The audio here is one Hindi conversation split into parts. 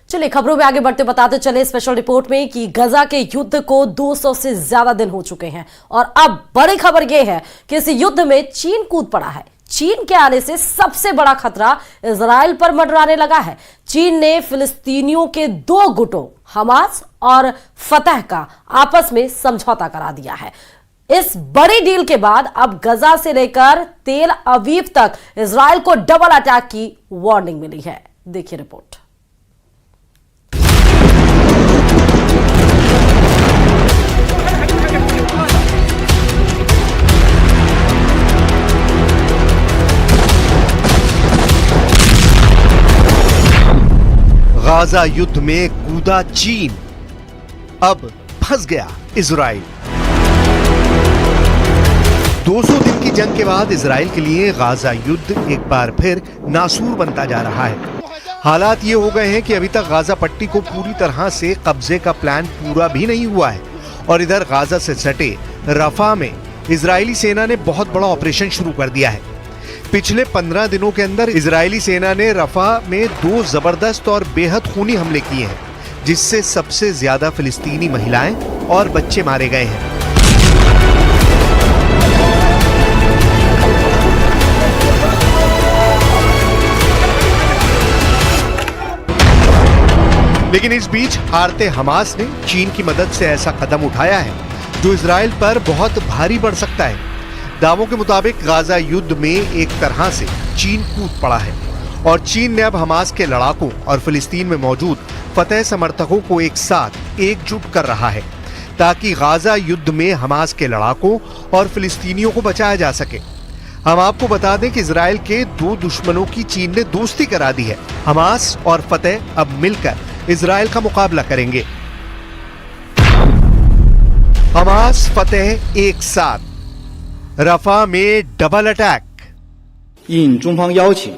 चलिए खबरों में आगे बढ़ते बताते चले स्पेशल रिपोर्ट में कि गजा के युद्ध को 200 से ज्यादा दिन हो चुके हैं और अब बड़ी खबर यह है कि इस युद्ध में चीन कूद पड़ा है। चीन के आने से सबसे बड़ा खतरा इजराइल पर मंडराने लगा है। चीन ने फिलिस्तीनियों के दो गुटों हमास और फतह का आपस में समझौता करा दिया है। इस बड़ी डील के बाद अब गजा से लेकर तेल अवीव तक इजराइल को डबल अटैक की वार्निंग मिली है। देखिए रिपोर्ट। गाजा युद्ध में कूदा चीन, अब फंस गया इजराइल। 200 दिन की जंग के बाद इजराइल के लिए गाजा युद्ध एक बार फिर नासूर बनता जा रहा है। हालात ये हो गए हैं कि अभी तक गाजा पट्टी को पूरी तरह से कब्जे का प्लान पूरा भी नहीं हुआ है और इधर गाजा से सटे रफा में इजरायली सेना ने बहुत बड़ा ऑपरेशन शुरू कर दिया है। पिछले 15 दिनों के अंदर इजरायली सेना ने रफा में 2 जबरदस्त और बेहद खूनी हमले किए हैं, जिससे सबसे ज्यादा फिलिस्तीनी महिलाएं और बच्चे मारे गए हैं। लेकिन इस बीच हारते हमास ने चीन की मदद से ऐसा कदम उठाया है जो इजराइल पर बहुत भारी पड़ सकता है। दावों के मुताबिक गाजा युद्ध में एक तरह से चीन कूद पड़ा है और चीन ने अब हमास के लड़ाकों और फिलिस्तीन में मौजूद फतह समर्थकों को एक साथ एकजुट कर रहा है ताकि गाजा युद्ध में हमास के लड़ाकों और फिलिस्तीनियों को बचाया जा सके। हम आपको बता दें कि इजराइल के 2 दुश्मनों की चीन ने दोस्ती करा दी है। हमास और फतह अब मिलकर इजराइल का मुकाबला करेंगे। हमास फतह एक साथ, रफा में डबल अटैक। 应中方邀请，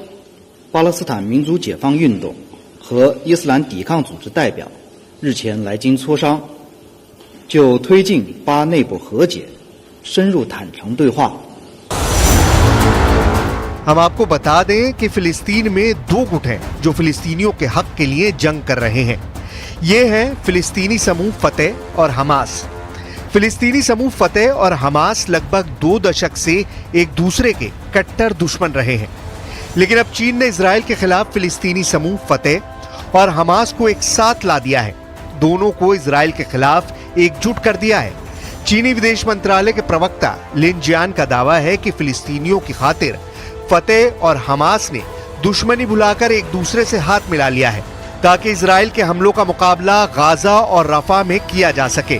巴勒斯坦民族解放运动和伊斯兰抵抗组织代表日前来京磋商，就推进巴内部和解、深入坦诚对话。 हम आपको बता दें कि फिलिस्तीन में 2 गुट हैं जो फिलिस्तीनियों के हक के लिए जंग कर रहे हैं। ये हैं फिलिस्तीनी समूह फतह और हमास। फिलिस्तीनी समूह फतह और हमास लगभग 2 दशक से एक दूसरे के कट्टर दुश्मन रहे हैं, लेकिन अब चीन ने इजराइल के खिलाफ फिलिस्तीनी समूह फतह और हमास को एक साथ ला दिया है। दोनों को इजराइल के खिलाफ एकजुट कर दिया है। चीनी विदेश मंत्रालय के प्रवक्ता लिन जियान का दावा है कि फिलिस्तीनियों की खातिर फतह और हमास ने दुश्मनी भुलाकर एक दूसरे से हाथ मिला लिया है ताकि इजराइल के हमलों का मुकाबला गाजा और रफा में किया जा सके।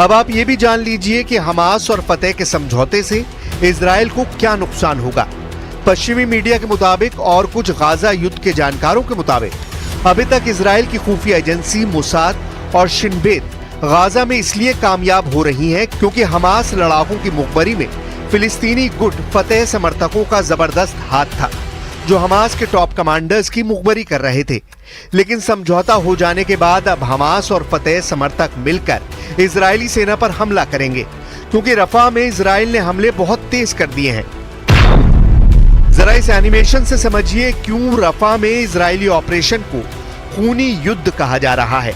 अब आप ये भी जान लीजिए कि हमास और फतह के समझौते से इजराइल को क्या नुकसान होगा। पश्चिमी मीडिया के मुताबिक और कुछ गाजा युद्ध के जानकारों के मुताबिक अभी तक इजराइल की खुफिया एजेंसी मोसाद और शिन बेत गाजा में इसलिए कामयाब हो रही हैं क्योंकि हमास लड़ाकों की मुखबरी में फिलिस्तीनी गुट फतह समर्थकों का जबरदस्त हाथ था जो हमास के टॉप कमांडर्स की मुखबरी कर रहे थे। लेकिन समझौता हो जाने के बाद अब हमास और फतह समर्थक मिलकर इजरायली सेना पर हमला करेंगे क्योंकि रफा में इजराइल ने हमले बहुत तेज कर दिए हैं। जरा इस एनिमेशन से समझिए क्यों रफा में इजरायली ऑपरेशन को खूनी युद्ध कहा जा रहा है।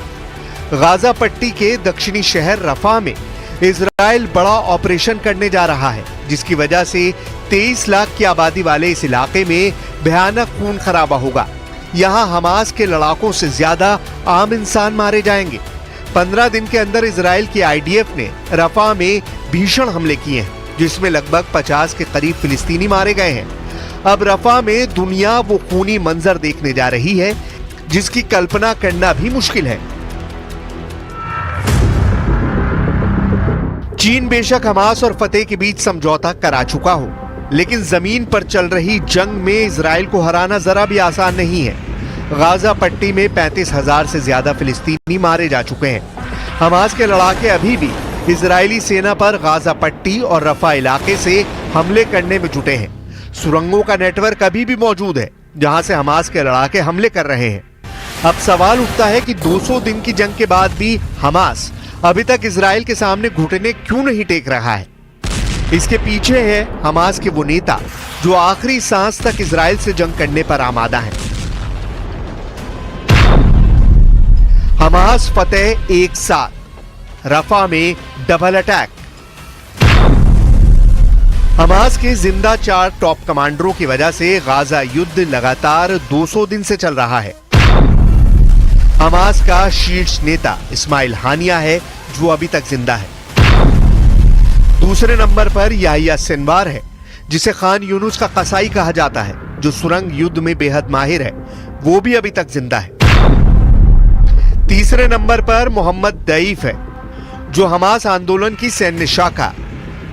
गाजा पट्टी के दक्षिणी शहर रफा में इजराइल बड़ा ऑपरेशन करने जा रहा है जिसकी वजह से 23 लाख की आबादी वाले इस इलाके में भयानक खून खराबा होगा। यहाँ हमास के लड़ाकों से ज्यादा आम इंसान मारे जाएंगे। 15 दिन के अंदर इजराइल की आईडीएफ ने रफा में भीषण हमले किए हैं जिसमें लगभग 50 के करीब फिलिस्तीनी मारे गए हैं। अब रफा में दुनिया वो खूनी मंजर देखने जा रही है जिसकी कल्पना करना भी मुश्किल है। चीन बेशक हमास और फतह के बीच समझौता करा चुका हो, लेकिन जमीन पर चल रही जंग में इजराइल को हराना जरा भी आसान नहीं है। गाजा पट्टी में 35,000 से ज्यादा फिलिस्तीनी मारे जा चुके हैं। हमास के लड़ाके अभी भी इजरायली सेना पर गाजा पट्टी और रफा इलाके से हमले करने में जुटे हैं। सुरंगों का नेटवर्क अभी भी मौजूद है जहां से हमास के लड़ाके हमले कर रहे हैं। अब सवाल उठता है कि 200 दिन की जंग के बाद भी हमास अभी तक इजराइल के सामने घुटने क्यों नहीं टेक रहा है। इसके पीछे है हमास के वो नेता जो आखिरी सांस तक इजराइल से जंग करने पर आमादा हैं। हमास फतेह एक साथ, रफा में डबल अटैक। हमास के जिंदा 4 टॉप कमांडरों की वजह से गाजा युद्ध लगातार 200 दिन से चल रहा है। हमास का शीर्ष नेता इस्माइल हानिया है जो अभी तक जिंदा है। दूसरे नंबर पर याहिया सिनवार है जिसे खान यूनुस का कसाई कहा जाता है, जो सुरंग युद्ध में बेहद माहिर है, वो भी अभी तक जिंदा है। तीसरे नंबर पर मोहम्मद दईफ है जो हमास आंदोलन की सैन्य शाखा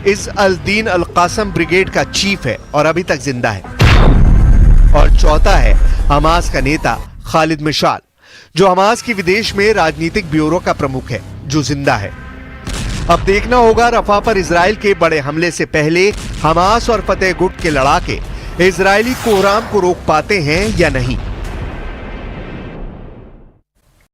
इस अल दीन अल कासम ब्रिगेड का चीफ है और अभी तक जिंदा है। और चौथा है हमास का नेता खालिद मिशाल जो हमास की विदेश में राजनीतिक ब्यूरो का प्रमुख है, जो जिंदा है। अब देखना होगा रफा पर इजराइल के बड़े हमले से पहले हमास और फतेह गुट के लड़ाके इजरायली कोहराम को रोक पाते हैं या नहीं।